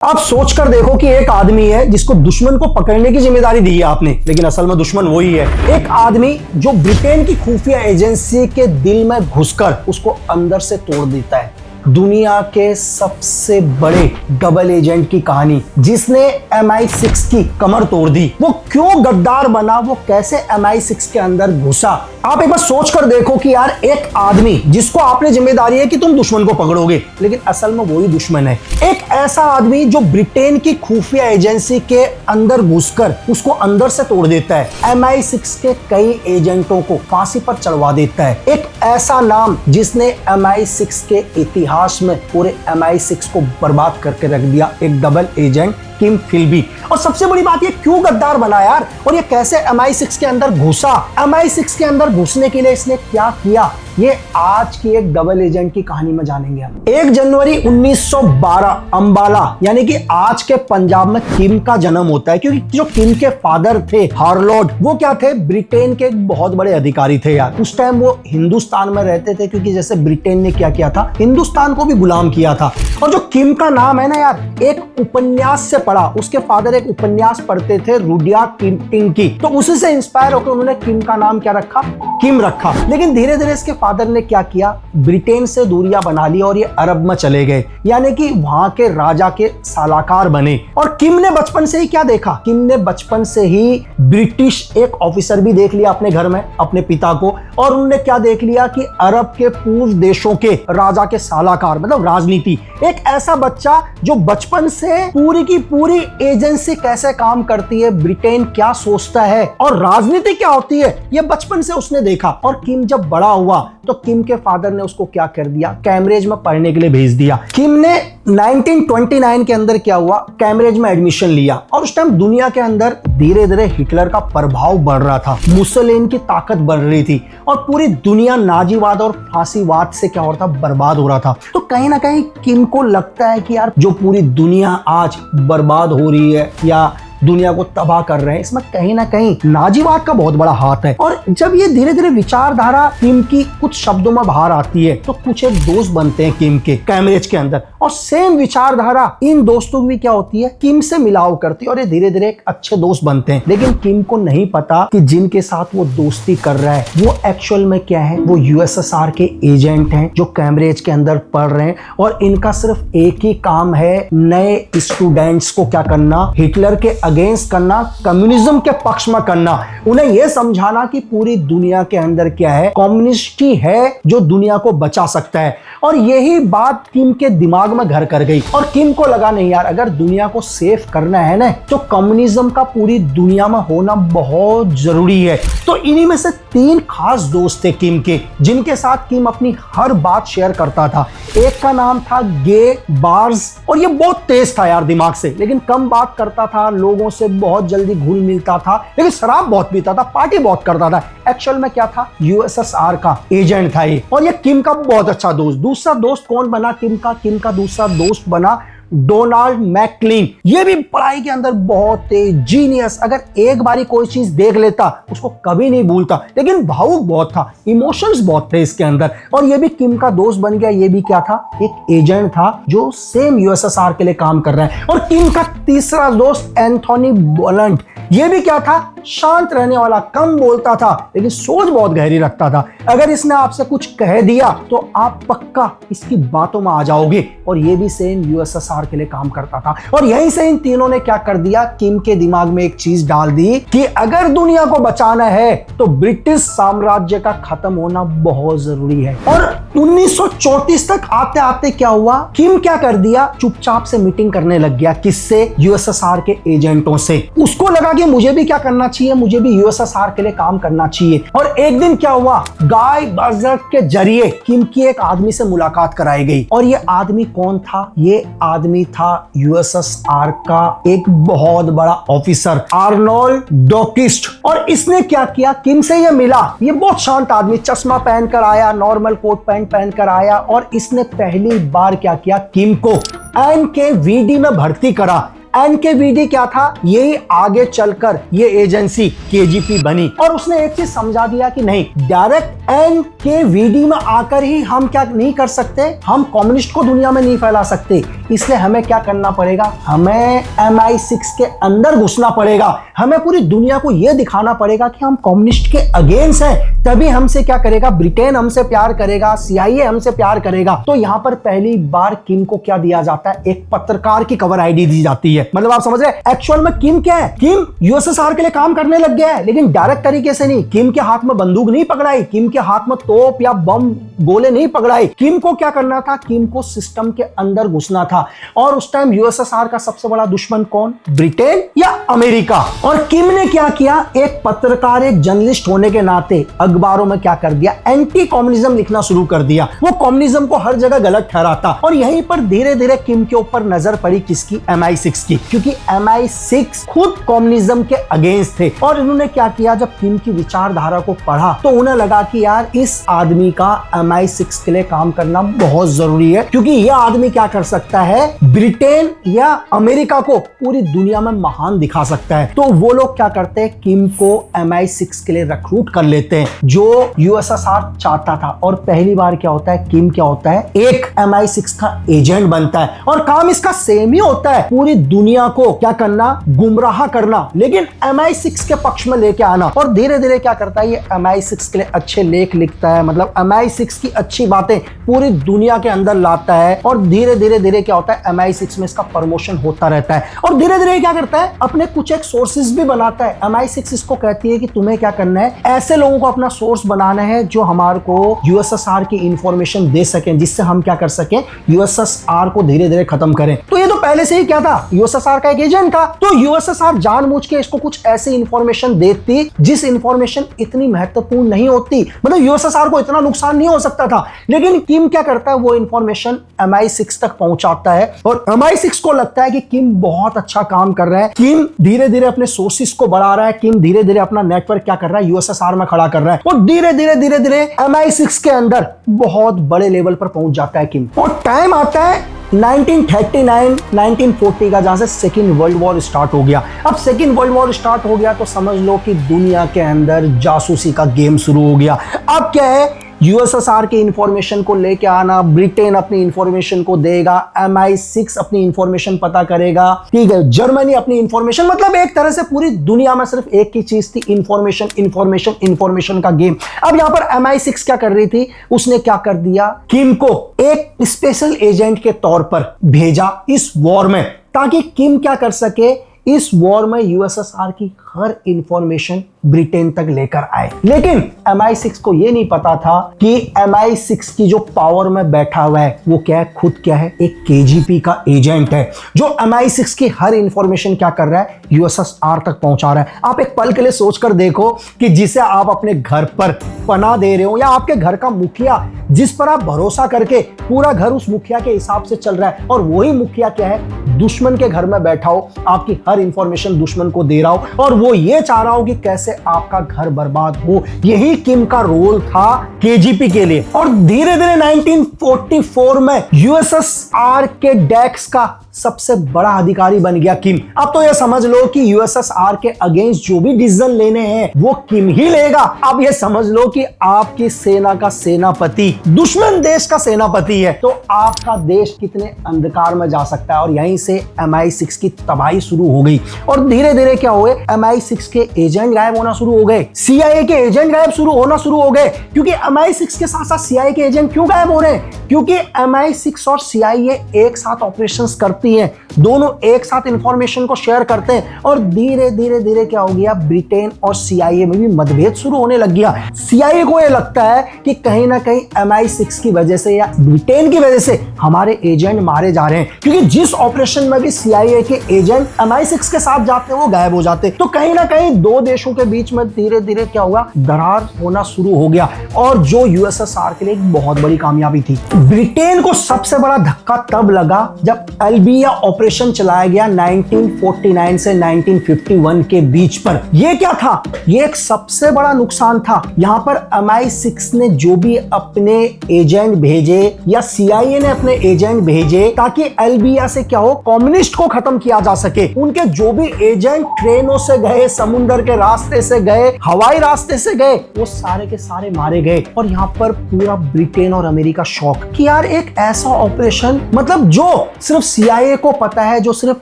आप सोच कर देखो कि एक आदमी है जिसको दुश्मन को पकड़ने की जिम्मेदारी दी है आपने, लेकिन असल में दुश्मन वही है। एक आदमी जो ब्रिटेन की खुफिया एजेंसी के दिल में घुसकर उसको अंदर से तोड़ देता है। दुनिया के सबसे बड़े डबल एजेंट की कहानी, जिसने MI6 की कमर तोड़ दी। वो क्यों गद्दार बना, वो कैसे MI6 के अंदर घुसा। आप एक बार सोच कर देखो कि यार एक आदमी जिसको आपने जिम्मेदारी है कि तुम दुश्मन को पकड़ोगे, लेकिन असल में वही दुश्मन है। एक ऐसा आदमी जो ब्रिटेन की खुफिया एजेंसी के अंदर घुसकर उसको अंदर से तोड़ देता है। MI6 के कई एजेंटों को फांसी पर चढ़वा देता है। एक ऐसा नाम जिसने MI6 के इतिहास में पूरे MI6 को बर्बाद करके रख दिया, एक डबल एजेंट किम फिल्बी। और सबसे बड़ी बात, ये क्यों गद्दार बना यार, और ये कैसे MI6 के अंदर घुसा। MI6 के अंदर घुसने के लिए इसने क्या किया, ये आज की एक डबल एजेंट की कहानी में जानेंगे हम। 1 जनवरी 1912 अंबाला यानी कि आज के पंजाब में किम का जन्म होता है, क्योंकि जो किम के फादर थे हार्लॉर्ड, वो क्या थे, ब्रिटेन के एक बहुत बड़े अधिकारी थे यार। उस टाइम वो हिंदुस्तान में रहते थे, क्योंकि जैसे ब्रिटेन ने क्या किया था, हिंदुस्तान को भी गुलाम किया था। और जो किम का नाम है ना यार, एक उपन्यास से पढ़ा। उसके फादर एक उपन्यास पढ़ते थे, रुडयार्ड किपलिंग की, तो उसी से इंस्पायर होकर उन्होंने किम का नाम क्या रखा, किम रखा। लेकिन धीरे धीरे इसके फादर ने क्या किया, ब्रिटेन से दूरियां बना ली और ये अरब में चले गए, यानी कि वहां के राजा के सलाहकार बने। और किम ने बचपन से ही क्या देखा, किम ने बचपन से ही ब्रिटिश एक ऑफिसर भी देख लिया अपने घर में, अपने पिता को। और उन्होंने क्या देख लिया कि अरब के पूर्व देशों के राजा के सलाहकार, मतलब राजनीति। एक ऐसा बच्चा जो बचपन से पूरी की पूरी एजेंसी कैसे काम करती है, ब्रिटेन क्या सोचता है और राजनीति क्या होती है, ये बचपन से उसने देखा। और किम जब बड़ा हुआ तो किम के फादर ने उसको क्या कर दिया, कैम्ब्रिज में पढ़ने के लिए भेज दिया। किम ने 1929 के अंदर क्या हुआ, कैम्ब्रिज में एडमिशन लिया। और उस टाइम दुनिया के अंदर धीरे धीरे हिटलर का प्रभाव बढ़ रहा था, मुसोलिनी की ताकत बढ़ रही थी और पूरी दुनिया नाजीवाद और फांसीवाद से क्या हो रहा था, बर्बाद हो रहा था। तो कहीं ना कहीं किम को लगता है कि यार जो पूरी दुनिया आज बर्बाद हो रही है या दुनिया को तबाह कर रहे हैं, इसमें कहीं ना कहीं नाजीवाद का बहुत बड़ा हाथ है। और जब ये धीरे धीरे विचारधारा किम की कुछ शब्दों में बाहर आती है, तो कुछ एक दोस्त बनते हैं किम के कैम्ब्रिज के अंदर, और सेम विचारधारा इन दोस्तों की भी क्या होती है, किम से मिलाव करती है और ये धीरे धीरे एक अच्छे दोस्त बनते हैं। लेकिन किम को नहीं पता कि जिनके साथ वो दोस्ती कर रहा है वो एक्चुअल में क्या है, वो USSR के एजेंट हैं जो कैम्ब्रिज के अंदर पढ़ रहे हैं। और इनका सिर्फ एक ही काम है, नए स्टूडेंट्स को क्या करना, हिटलर के अगेंस्ट करना, कम्युनिज्म के पक्ष में करना। उन्हें यह समझाना कि पूरी दुनिया के अंदर क्या है, कम्युनिस्ट ही है जो दुनिया को बचा सकता है। और यही बात किम के दिमाग में घर कर गई और किम को लगा नहीं यार, अगर दुनिया को सेफ करना है ना, तो कम्युनिज्म का पूरी दुनिया में होना बहुत जरूरी है। तो इन्हीं में से 3 खास दोस्त थे किम के, जिनके साथ किम अपनी हर बात शेयर करता था। एक का नाम था गे बार्ज, और ये बहुत तेज था यार दिमाग से, लेकिन कम बात करता था, लोगों से बहुत जल्दी घुल मिलता था, लेकिन शराब बहुत पीता था, पार्टी बहुत करता था। एक्चुअल में क्या था, USSR का एजेंट था ये। और ये किम का बहुत अच्छा दोस्त। दूसरा दोस्त कौन बना किम का, किम का दूसरा दोस्त बना डोनाल्ड मैकक्लीन। ये भी पढ़ाई के अंदर बहुत तेज, जीनियस। अगर एक बारी कोई चीज देख लेता उसको कभी नहीं भूलता, लेकिन भावुक बहुत था, इमोशंस बहुत थे इसके अंदर। और ये भी किम का दोस्त बन गया। ये भी क्या था, एक एजेंट था जो सेम USSR के लिए काम कर रहा है। और किम का तीसरा दोस्त एंथोनी बोलंट, ये भी क्या था, शांत रहने वाला, कम बोलता था, लेकिन सोच बहुत गहरी रखता था। अगर इसने आपसे कुछ कह दिया तो आप पक्का इसकी बातों में आ जाओगे। और ये भी सेम USSR के लिए काम करता था। और यहीं से इन तीनों ने क्या कर दिया, किम के दिमाग में एक चीज डाल दी कि अगर दुनिया को बचाना है तो ब्रिटिश साम्राज्य का खत्म होना बहुत जरूरी है। और 1934 तक आते आते क्या हुआ, किम क्या कर दिया, चुपचाप से मीटिंग करने लग गया। किससे, USSR के एजेंटों से। उसको लगा कि मुझे भी क्या करना चाहिए, मुझे भी USSR के लिए काम करना चाहिए। और एक दिन क्या हुआ, गाय बर्जक के जरिए किम की एक आदमी से मुलाकात कराई गई। और ये आदमी कौन था, ये आदमी था USSR का एक बहुत बड़ा ऑफिसर, आर्नोल्ड डॉकिस्ट। और इसने क्या किया, किम से ये मिला। ये बहुत शांत आदमी, चश्मा पहनकर आया, नॉर्मल कोट पैंट पहनकर आया। और इसने पहली बार क्या किया, किम को NKVD में भर्ती करा। एनकेवीडी क्या था, यही आगे चलकर ये एजेंसी केजीपी बनी। और उसने एक चीज समझा दिया कि नहीं, डायरेक्ट एनकेवीडी में आकर ही हम क्या नहीं कर सकते, हम कम्युनिस्ट को दुनिया में नहीं फैला सकते। इसलिए हमें क्या करना पड़ेगा, हमें MI6 के अंदर घुसना पड़ेगा। हमें पूरी दुनिया को यह दिखाना पड़ेगा कि हम कम्युनिस्ट के अगेंस्ट हैं। तभी हमसे क्या करेगा, ब्रिटेन हमसे प्यार करेगा, CIA हमसे प्यार करेगा। तो यहां पर पहली बार किम को क्या दिया जाता है, एक पत्रकार की कवर आईडी दी जाती है। मतलब आप समझ रहे हैं एक्चुअल में किम क्या है, किम USSR के लिए काम करने लग गया है, लेकिन डायरेक्ट तरीके से नहीं। किम के हाथ में बंदूक नहीं पकड़ाई, किम के हाथ में तोप या बम गोले नहीं पकड़ाई। किम को क्या करना था, किम को सिस्टम के अंदर घुसना था। और उस टाइम USSR का सबसे बड़ा दुश्मन कौन, ब्रिटेन या अमेरिका। और किम ने क्या किया, एक पत्रकार, एक जर्नलिस्ट होने के नाते अखबारों में क्या कर दिया, एंटी कम्युनिज्म लिखना शुरू कर दिया। वो कम्युनिज्म को हर जगह गलत ठहराता। और यहीं पर धीरे धीरे किम के ऊपर नजर पड़ी किसकी, MI6 की, क्योंकि MI6 खुद कम्युनिज्म के अगेंस्ट थे। और इन्होंने क्या किया, जब किम की विचारधारा को पढ़ा तो उन्हें लगा कि यार इस आदमी का MI6 के लिए काम करना बहुत जरूरी है, क्योंकि यह आदमी क्या कर सकता है, ब्रिटेन या अमेरिका को पूरी दुनिया में महान दिखा सकता है। तो वो लोग क्या करते हैं, किम को MI6 के लिए रिक्रूट कर लेते हैं, जो USSR चाहता था। और पहली बार क्या होता है, किम क्या होता है, एक MI6 का एजेंट बनता है। और काम इसका सेम ही होता है, पूरी दुनिया को क्या करना, गुमराह करना, लेकिन MI6 के पक्ष में लेके आना। और धीरे धीरे क्या करता है, ये MI6 के लिए अच्छे लेख लिखता है, मतलब MI6 की अच्छी बातें पूरी दुनिया के अंदर लाता है। और धीरे धीरे क्या होता है, MI6 में इसका प्रमोशन होता रहता है। और धीरे धीरे क्या करता है, अपने कुछ एक सोर्सेज भी बनाता है। MI6 इसको कहती है कि तुम्हें क्या करना है, ऐसे लोगों को अपना सोर्स बनाना है जो हमारे को USSR की इंफॉर्मेशन दे सकें, जिससे हम क्या कर सकें, USSR को धीरे धीरे खत्म करें। तो ये तो पहले से ही क्या था, USSR का एक एजेंट था। तो USSR जानबूझ के इसको कुछ ऐसी इंफॉर्मेशन देती जिस इंफॉर्मेशन इतनी महत्वपूर्ण नहीं होती, मतलब USSR को इतना नुकसान नहीं हो सकता था। लेकिन किम क्या करता है, वो इंफॉर्मेशन MI6 तक पहुंचाता है। और MI6 को लगता है कि किम बहुत अच्छा काम कर रहा है, किम धीरे धीरे अपने सोर्सेस को बढ़ा रहा है, किम धीरे धीरे अपना नेटवर्क क्या कर रहा है, USSR में खड़ा कर रहा है। और धीरे धीरे MI6 के अंदर बहुत बड़े लेवल पर पहुंच जाता है किम। और टाइम आता है 1939-1940 का, जहां से सेकेंड वर्ल्ड वॉर स्टार्ट हो गया। अब सेकेंड वर्ल्ड वॉर स्टार्ट हो गया तो समझ लो कि दुनिया के अंदर जासूसी का गेम शुरू हो गया। अब क्या है, USSR की इंफॉर्मेशन को लेके आना, ब्रिटेन अपनी इंफॉर्मेशन को देगा, MI6 अपनी इंफॉर्मेशन पता करेगा, ठीक है, जर्मनी अपनी इंफॉर्मेशन, मतलब एक तरह से पूरी दुनिया में सिर्फ एक ही चीज थी, इंफॉर्मेशन का गेम। अब यहां पर MI6 क्या कर रही थी, उसने क्या कर दिया, किम को एक स्पेशल एजेंट के तौर पर भेजा इस वॉर में, ताकि किम क्या कर सके, इस वॉर में USSR की हर इंफॉर्मेशन ब्रिटेन तक लेकर आए। लेकिन MI6 को यह नहीं पता था कि MI6 की जो पावर में बैठा हुआ है वो क्या है, खुद क्या है, एक KGP का एजेंट है, जो MI6 की हर इंफॉर्मेशन क्या कर रहा है, USSR तक पहुंचा रहा है। आप एक पल के लिए सोचकर देखो कि जिसे आप अपने घर पर पनाह दे रहे हो, या आपके घर का मुखिया जिस पर आप भरोसा करके पूरा घर उस मुखिया के हिसाब से चल रहा है, और वही मुखिया क्या है, दुश्मन के घर में बैठा हो, आपकी हर इंफॉर्मेशन दुश्मन को दे रहा हो, और वो ये चाह रहा हो कि कैसे आपका घर बर्बाद हो। यही किम का रोल था KGP के लिए। और धीरे धीरे 1944 में USSR के डेस्क का सबसे बड़ा अधिकारी बन गया किम। अब तो ये समझ लो कि USSR के अगेंस्ट जो भी डिसीजन लेने हैं वो किम ही लेगा। अब ये समझ लो कि आपकी सेना का सेनापति दुश्मन देश का सेनापति है, तो आपका देश कितने अंधकार में जा सकता है। और यहीं से MI6 की तबाही शुरू हो गई। और धीरे धीरे क्या हुए, MI6 के एजेंट गायब होना शुरू हो गए, CIA के एजेंट गायब होना शुरू हो गए। क्योंकि MI6 के साथ साथ CIA के एजेंट क्यों गायब हो रहे हैं, क्योंकि MI6 और CIA एक साथ ऑपरेशंस करती हैं, दोनों एक साथ इंफॉर्मेशन को शेयर करते हैं। और धीरे धीरे क्या हो गया, ब्रिटेन और CIA में भी मतभेद शुरू होने लग गया। CIA को यह लगता है कि कहीं ना कहीं MI6 की वजह से या ब्रिटेन की वजह से हमारे एजेंट मारे जा रहे हैं, क्योंकि जिस ऑपरेशन में भी CIA के एजेंट MI6 के साथ जाते हैं वो गायब हो जाते। तो कहीं ना कहीं दो देशों के बीच में धीरे धीरे क्या हुआ, दरार होना शुरू हो गया। और जो USSR के लिए एक बहुत बड़ी कामयाबी थी। ब्रिटेन को सबसे बड़ा धक्का तब लगा जब LB या ऑपरेशन चलाया गया 1949 से 1951 के बीच पर। ये क्या था? ये एक सबसे बड़ा नुकसान था। यहां पर MI6 ने जो भी अपने एजेंट भेजे या CIA ने अपने एजेंट भेजे ताकि अल्बिया से क्या हो, कम्युनिस्ट को खत्म किया जा सके। उनके जो भी एजेंट ट्रेनों से गए, समुद्र के रास्ते से गए, हवाई रास्ते से गए, वो सारे के सारे मारे गए। और यहां पर पूरा ब्रिटेन और अमेरिका शॉक कि यार एक ऐसा ऑपरेशन, मतलब जो सिर्फ CIA को पता है, जो सिर्फ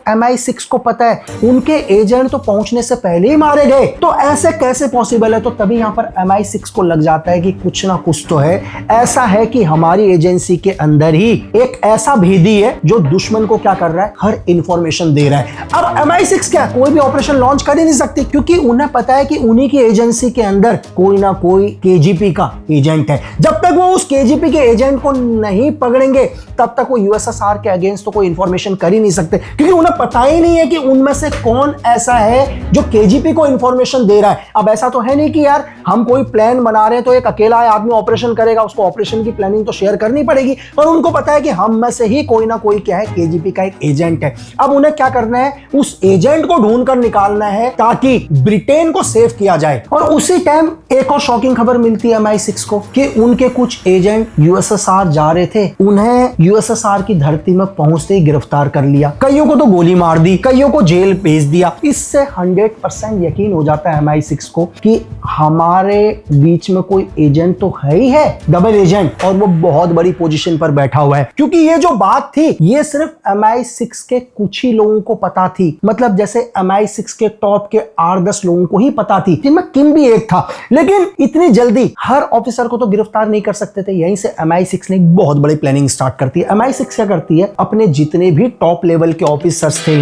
MI6 को पता है, उनके एजेंट तो पहुंचने से पहले ही मारे गए। तो ऐसे कैसे पॉसिबल है? तो तभी यहां पर MI6 को लग जाता है कि कुछ ना कुछ तो है। ऐसा है कि हमारी एजेंसी के अंदर ही एक ऐसा भेदी है जो दुश्मन को क्या कर रहा है, हर इंफॉर्मेशन दे रहा है। अब MI6 क्या कोई भी ऑपरेशन लॉन्च कर ही नहीं सकती, क्योंकि उन्हें पता है कि उन्हीं की एजेंसी के अंदर कोई ना कोई KGP का एजेंट है। जब तक वो उस KGP के एजेंट को नहीं पकड़ेंगे तब तक वो USSR के अगेंस्ट तो कोई इंफॉर्मेशन कर ही नहीं सकते, क्योंकि उन्हें पता ही नहीं है कि उनमें से कौन ऐसा है जो KGP को इंफॉर्मेशन दे रहा है। अब ऐसा तो है नहीं कि यार हम कोई प्लान बना रहे हैं तो एक अकेला आदमी ऑपरेशन करेगा, उसको ऑपरेशन की प्लानिंग तो शेयर करनी पड़ेगी। और उनको पता है कि हम में से ही कोई ना कोई क्या है, KGP का एक एजेंट है। अब उन्हें क्या करना है, उस एजेंट को ढूंढ कर निकालना है ताकि ब्रिटेन को सेव किया जाए। और उसी टाइम एक और शॉकिंग खबर मिलती है MI6 को कि उनके कुछ एजेंट USSR जा रहे थे, उन्हें USSR की धरती में पहुंचते ही गिरफ्तार कर लिया। कईयों को तो गोली मार दी, कईयों को जेल भेज दिया। इससे 100% यकीन हो जाता है MI6 को कि हमारे बीच में कोई एजेंट तो है ही है, डबल एजेंट, और वो बहुत बड़ी पोजीशन पर बैठा हुआ है। क्योंकि ये जो बात थी ये सिर्फ MI6 के कुछ ही लोगों को पता थी। मतलब जैसे MI6 के टॉप के 8-10 लोगों को ही पता थी, जिनमें किम भी एक था। लेकिन इतनी जल्दी हर ऑफिसर को तो गिरफ्तार नहीं कर सकते थे। यहीं से MI6 ने एक बहुत बड़ी प्लानिंग स्टार्ट करती है। MI6 क्या करती है, अपने जितने भी टॉप लेवल के ऑफिसर्स थे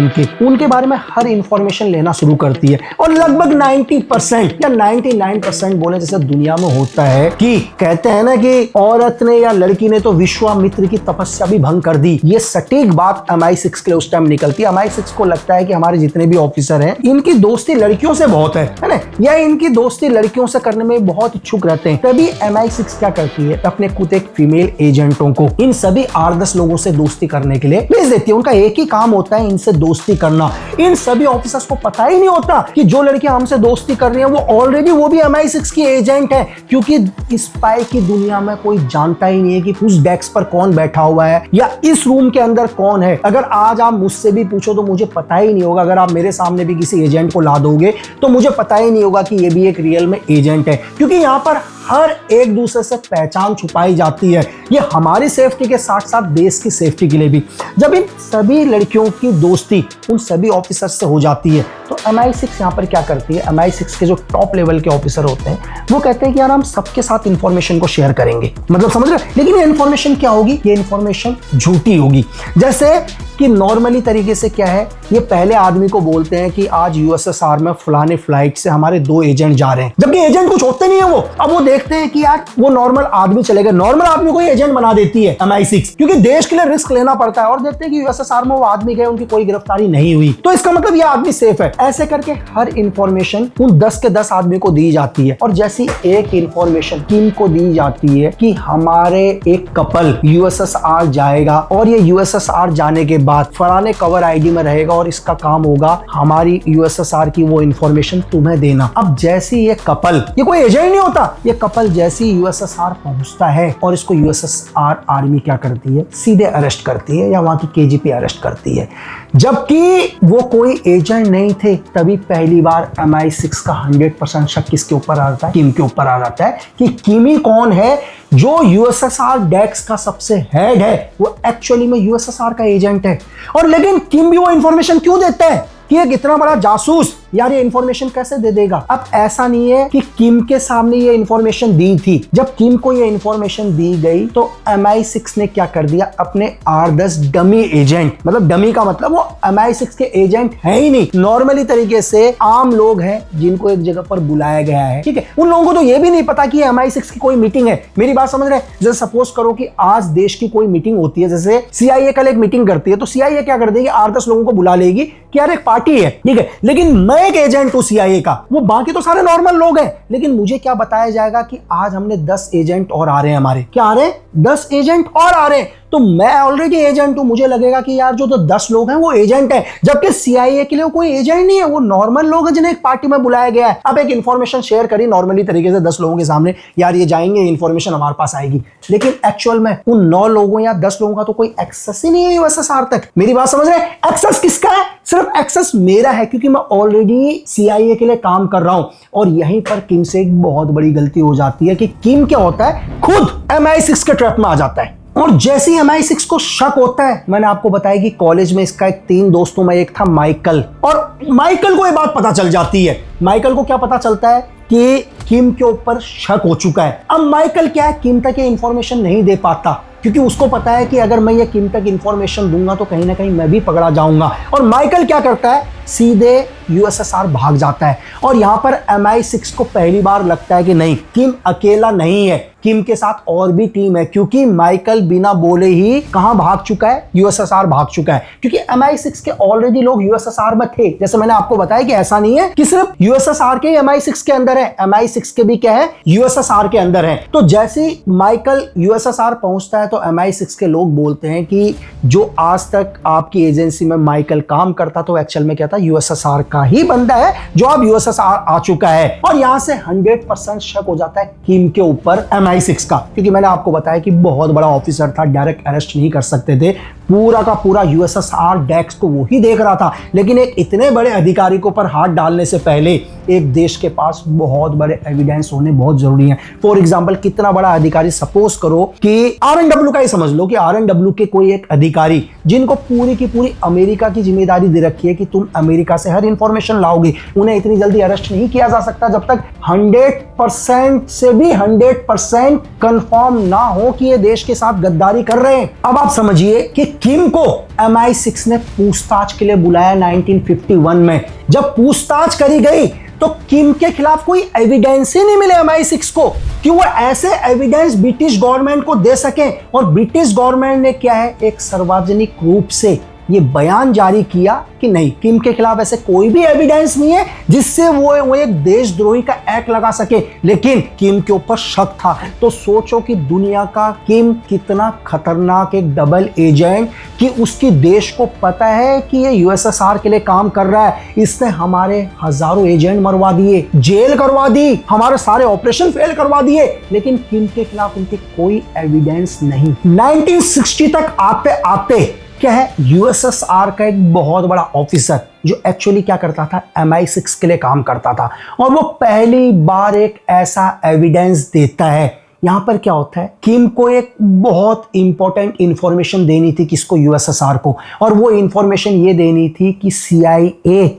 उनके बारे में हर इंफॉर्मेशन लेना शुरू करती है। और लगभग 90% या 99% बोले जैसे दुनिया में होता है कि कहते हैं ना कि औरत ने या लड़की ने तो विश्वामित्र की तपस्या भी भंग कर दी। ये सटीक बात MI6 के लिए उस टाइम निकलती है। MI6 को लगता है कि हमारे जितने भी ऑफिसर हैं इनकी दोस्ती लड़कियों से बहुत है ना, या इनकी दोस्ती लड़कियों से करने में बहुत इच्छुक रहते हैं। तभी MI6 क्या करती है, अपने खुद एक फीमेल एजेंटों को इन सभी 8-10 लोगों से दोस्ती करने के लिए भेज देती है। उनका एक ही काम होता है, इनसे दोस्ती करना। इन सभी ऑफिसर्स को पता ही नहीं होता कि जो लड़कियां हमसे दोस्ती कर रही हैं वो ऑलरेडी वो भी MI6 की एजेंट है, क्योंकि स्पाई की दुनिया में कोई जानता ही नहीं है कि उस डेस्क पर कौन बैठा हुआ है या इस रूम के अंदर कौन है। अगर आज आप मुझसे भी पूछो तो मुझे पता ही नहीं होगा। अगर आप मेरे सामने भी किसी एजेंट को ला दोगे तो मुझे पता ही नहीं होगा कि ये भी एक रियल में एजेंट है, क्योंकि यहाँ पर हर एक दूसरे से पहचान छुपाई जाती है। ये हमारी सेफ्टी के साथ साथ देश की सेफ्टी के लिए भी। जब इन सभी लड़कियों की दोस्ती उन सभी ऑफिसर से हो जाती है तो MI6 यहाँ पर क्या करती है, MI6 के जो टॉप लेवल के ऑफिसर होते हैं वो कहते हैं कि यार हम सबके साथ इंफॉर्मेशन को शेयर करेंगे। मतलब समझ रहे, लेकिन ये इंफॉर्मेशन क्या होगी, ये इंफॉर्मेशन झूठी होगी। जैसे कि नॉर्मली तरीके से क्या है, ये पहले आदमी को बोलते हैं कि आज USSR में फलाने फ्लाइट से हमारे 2 एजेंट जा रहे हैं, जबकि एजेंट कुछ होते नहीं है वो। अब वो देखते हैं कि यार वो नॉर्मल आदमी चलेगा, नॉर्मल आदमी को एजेंट बना देती है MI6, क्योंकि देश के लिए रिस्क लेना पड़ता है। और देखते हैं कि USSR में वो आदमी गए, उनकी कोई गिरफ्तारी नहीं हुई, तो इसका मतलब ये आदमी सेफ है। ऐसे करके हर इंफॉर्मेशन उन 10 के 10 आदमी को दी जाती है। और जैसी एक इंफॉर्मेशन किम को दी जाती है कि हमारे एक कपल USSR जाएगा और ये USSR जाने के बाद फलाने कवर आईडी में रहेगा और इसका काम होगा हमारी USSR की वो इंफॉर्मेशन तुम्हें देना। अब जैसी ये कपल, ये कोई एजेंट नहीं होता, ये कपल जैसी USSR पहुंचता है और इसको USSR आर्मी क्या करती है, सीधे अरेस्ट करती है या वहां की KGP अरेस्ट करती है। जबकि वो कोई एजेंट नहीं थे। तभी पहली बार MI6 का 100% शक किसके ऊपर आ जाता है, किम के ऊपर आ जाता है कि किम ही कौन है जो USSR डेस्क का सबसे हेड है, वो एक्चुअली में USSR का एजेंट है। और लेकिन किम भी वो इंफॉर्मेशन क्यों देता है कि एक इतना बड़ा जासूस यार ये इंफॉर्मेशन कैसे दे देगा। अब ऐसा नहीं है कि किम के सामने ये इंफॉर्मेशन दी थी। जब किम को ये इंफॉर्मेशन दी गई तो MI6 ने क्या कर दिया, अपने 8-10 डमी एजेंट, मतलब डमी का मतलब वो MI6 के एजेंट है ही नहीं, नॉर्मली तरीके से आम लोग हैं जिनको एक जगह पर बुलाया गया है, ठीक है। उन लोगों को तो ये भी नहीं पता कि MI6 की कोई मीटिंग है। मेरी बात समझ रहे हैं? जैसे सपोज करो कि आज देश की कोई मीटिंग होती है, जैसे CIA कल एक मीटिंग करती है, तो CIA क्या कर देगी, 8-10 लोगों को बुला लेगी कि यार एक पार्टी है, ठीक है, लेकिन मैं एक एजेंट हूं CIA का, वो बाकी तो सारे नॉर्मल लोग हैं। लेकिन मुझे क्या बताया जाएगा कि आज हमने 10 एजेंट और आ रहे हैं, हमारे क्या आ रहे हैं, 10 एजेंट और आ रहे हैं। तो मैं ऑलरेडी एजेंट हूं, मुझे लगेगा कि यार जो तो 10 लोग हैं वो एजेंट है, जबकि CIA के लिए कोई एजेंट नहीं है, वो नॉर्मल लोग हैं जिन्हें एक पार्टी में बुलाया गया है। अब एक इंफॉर्मेशन शेयर करी नॉर्मली तरीके से 10 लोगों के सामने, यार ये जाएंगे, इंफॉर्मेशन हमारे पास आएगी, लेकिन एक्चुअल में उन 9 लोगों या 10 लोगों का तो कोई एक्सेस ही नहीं है USSR तक। मेरी बात समझ रहे हैं? एक्सेस किसका है? सिर्फ एक्सेस मेरा है, क्योंकि मैं ऑलरेडी CIA के लिए काम कर रहा हूं। और यहीं पर किम से एक बहुत बड़ी गलती हो जाती है कि किम क्या होता है, खुद MI6 के ट्रैप में आ जाता है। और जैसे ही MI6 को शक होता है, मैंने आपको बताया कि कॉलेज में इसका एक 3 दोस्तों में एक था माइकल, और माइकल को ये बात पता चल जाती है। माइकल को क्या पता चलता है कि किम के ऊपर शक हो चुका है। अब माइकल क्या है, किम तक ये इंफॉर्मेशन नहीं दे पाता, क्योंकि उसको पता है कि अगर मैं ये किम तक इंफॉर्मेशन दूंगा तो कहीं ना कहीं मैं भी पकड़ा जाऊंगा। और माइकल क्या करता है, सीधे USSR भाग जाता है। और यहां पर MI6 को पहली बार लगता है कि नहीं, किम अकेला नहीं है, किम के साथ और भी टीम है, क्योंकि माइकल बिना बोले ही कहां भाग चुका है, USSR भाग चुका है। क्योंकि MI6 के ऑलरेडी लोग USSR में थे। जैसे मैंने आपको बताया कि ऐसा नहीं है कि सिर्फ USSR के MI6 के अंदर है, MI6 के भी क्या है, USSR के अंदर है। तो जैसे ही माइकल USSR पहुंचता है तो MI6 के लोग बोलते हैं कि जो आज तक आपकी एजेंसी में माइकल काम करता तो एक्चुअल में क्या था, USSR का ही बंदा है जो अब USSR आ चुका है। और यहां से 100% शक हो जाता है किम के ऊपर MI6 का, क्योंकि मैंने आपको बताया कि बहुत बड़ा ऑफिसर था, डायरेक्ट अरेस्ट नहीं कर सकते थे, पूरा का पूरा USSR डेस्क को वो ही देख रहा था। लेकिन एक इतने बड़े अधिकारी को पर हाथ डालने से पहले एक देश के पास बहुत बड़े एविडेंस होने बहुत जरूरी हैं। फॉर एग्जांपल, कितना बड़ा अधिकारी, सपोज करो कि RNW का ही समझ लो कि RNW के कोई एक अधिकारी जिनको पूरी की पूरी अमेरिका की जिम्मेदारी दे रखी है कि तुम अमेरिका से हर इंफॉर्मेशन लाओगे, उन्हें इतनी जल्दी अरेस्ट नहीं किया जा सकता जब तक 100% से भी 100% कंफर्म ना हो कि ये देश के साथ गद्दारी कर रहे हैं। अब आप समझिए कि किम को MI6 ने पूछताछ के लिए बुलाया 1951 में। जब पूछताछ करी गई तो किम के खिलाफ कोई एविडेंस ही नहीं मिले MI6 को कि वो ऐसे एविडेंस ब्रिटिश गवर्नमेंट को दे सके। और ब्रिटिश गवर्नमेंट ने क्या है, एक सार्वजनिक रूप से ये बयान जारी किया कि नहीं, किम के खिलाफ ऐसे कोई भी एविडेंस नहीं है जिससे वो एक देशद्रोही का एक्ट लगा सके। लेकिन किम के ऊपर शक था। तो सोचो कि दुनिया का किम कितना खतरनाक एक डबल एजेंट, कि उसकी देश को पता है कि ये USSR के लिए काम कर रहा है। इसने हमारे हजारों एजेंट मरवा दिए, जेल करवा दी, हमारे सारे ऑपरेशन फेल करवा दिए, लेकिन किम के खिलाफ उनके कोई एविडेंस नहीं। 1960 तक आते आते क्या है, USSR का एक बहुत बड़ा ऑफिसर जो एक्चुअली क्या करता था, MI6 के लिए काम करता था, और वो पहली बार एक ऐसा एविडेंस देता है। यहां पर क्या होता है, किम को एक बहुत इंपॉर्टेंट इंफॉर्मेशन देनी थी, किसको, USSR को। और वो इंफॉर्मेशन ये देनी थी कि CIA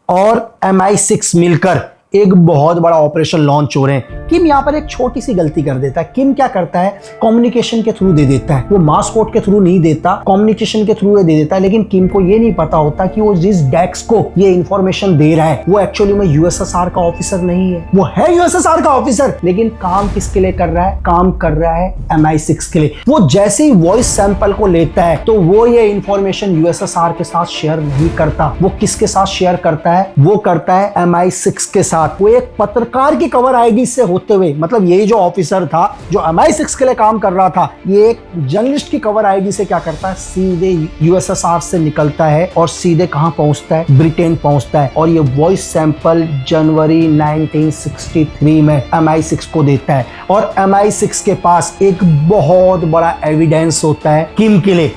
और MI6 मिलकर एक बहुत बड़ा ऑपरेशन लॉन्च हो रहे हैं। किम यहां पर एक छोटी सी गलती कर देता है। किम क्या करता है, कम्युनिकेशन के थ्रू दे देता है, वो मास कोड के थ्रू नहीं देता, कम्युनिकेशन के थ्रू दे देता है। लेकिन किम को ये नहीं पता होता कि वो जिस डेस्क को ये इंफॉर्मेशन दे रहा है वो एक्चुअली में USSR का ऑफिसर नहीं है, वो है USSR का ऑफिसर, लेकिन काम किसके लिए कर रहा है, काम कर रहा है MI6 के लिए। वो जैसे ही वॉइस सैंपल को लेता है तो वो ये इंफॉर्मेशन USSR के साथ शेयर नहीं करता। वो किसके साथ शेयर करता है, वो करता है MI6 के साथ। वो एक पत्रकार की कवर आईडी से होते हुए, मतलब यही जो ऑफिसर था जो MI6 के लिए काम कर रहा था, ये एक जर्नलिस्ट की कवर आईडी से क्या करता है, सीधे USSR से निकलता है और सीधे कहां पहुंचता है, ब्रिटेन पहुंचता है। और ये वॉइस सैंपल जनवरी 1963 में MI6 को देता है। और MI6 के पास एक बहुत बड़ा एविडेंस होता है किम के लिए।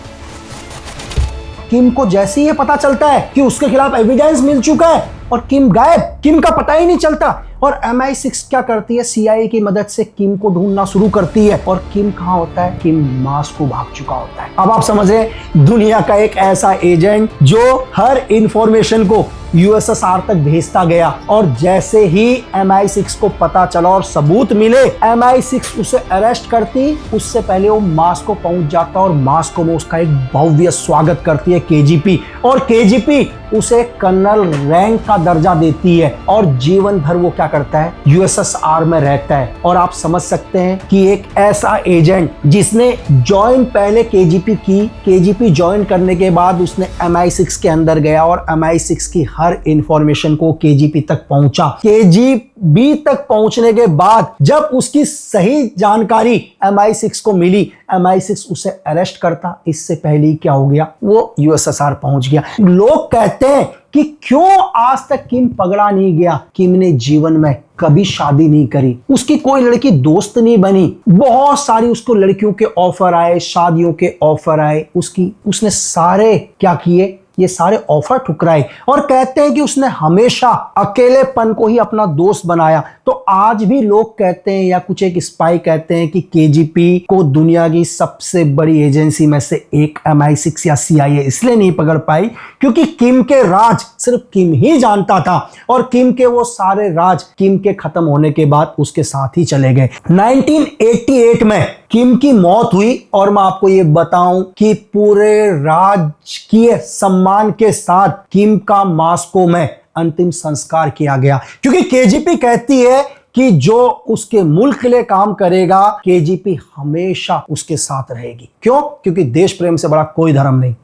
किम को जैसे ही ये पता चलता है कि उसके खिलाफ एविडेंस मिल चुका है और किम गायब, किम का पता ही नहीं चलता। और MI6 क्या करती है, CIA की मदद से किम को ढूंढना शुरू करती है। और किम कहां होता है, किम मास्को भाग चुका होता है। अब आप समझ रहे हैं, दुनिया का एक ऐसा एजेंट जो हर इंफॉर्मेशन को USSR तक भेजता गया। और जैसे ही MI6 को पता चला और सबूत मिले, MI6 उसे अरेस्ट करती, उससे पहले वो मास्को पहुंच जाता और मास्को में उसका एक भव्य स्वागत करती है KGP। और KGP उसे कर्नल रैंक का दर्जा देती है और जीवन भर वो क्या करता है, USSR में रहता है। और आप समझ सकते हैं कि एक ऐसा एजेंट जिसने ज्वाइन पहले KGP की, KGP ज्वाइन करने के बाद उसने MI6 के अंदर गया और MI6 की हर इंफॉर्मेशन को केजीपी तक पहुंचा। केजीबी तक पहुंचने के बाद जब उसकी सही जानकारी MI6 को मिली, MI6 उसे अरेस्ट करता। इससे पहले क्या हो गया, वो यूएसएसआर पहुंच गया। लोग कहते हैं कि क्यों आज तक किम पकड़ा नहीं गया। किम ने जीवन में कभी शादी नहीं करी, उसकी कोई लड़की दोस्त नहीं बनी। बहुत सारी उसको लड़कियों के ऑफर आए, शादियों के ऑफर आए, उसने सारे क्या किए, ये सारे ऑफर ठुकराए। और कहते हैं कि उसने हमेशा अकेलेपन को ही अपना दोस्त बनाया। तो आज भी लोग कहते हैं या कुछ एक स्पाई कहते हैं कि केजीपी को दुनिया की सबसे बड़ी एजेंसी में से एक MI6 या CIA इसलिए नहीं पकड़ पाई क्योंकि किम के राज सिर्फ किम ही जानता था, और किम के वो सारे राज किम के खत्म होने के बाद उसके साथ ही चले गए। 1988 में किम की मौत हुई, और मैं आपको ये बताऊं कि पूरे राजकीय सम्मान के साथ किम का मॉस्को में अंतिम संस्कार किया गया, क्योंकि केजीपी कहती है कि जो उसके मुल्क के लिए काम करेगा, केजीपी हमेशा उसके साथ रहेगी। क्यों? क्योंकि देश प्रेम से बड़ा कोई धर्म नहीं।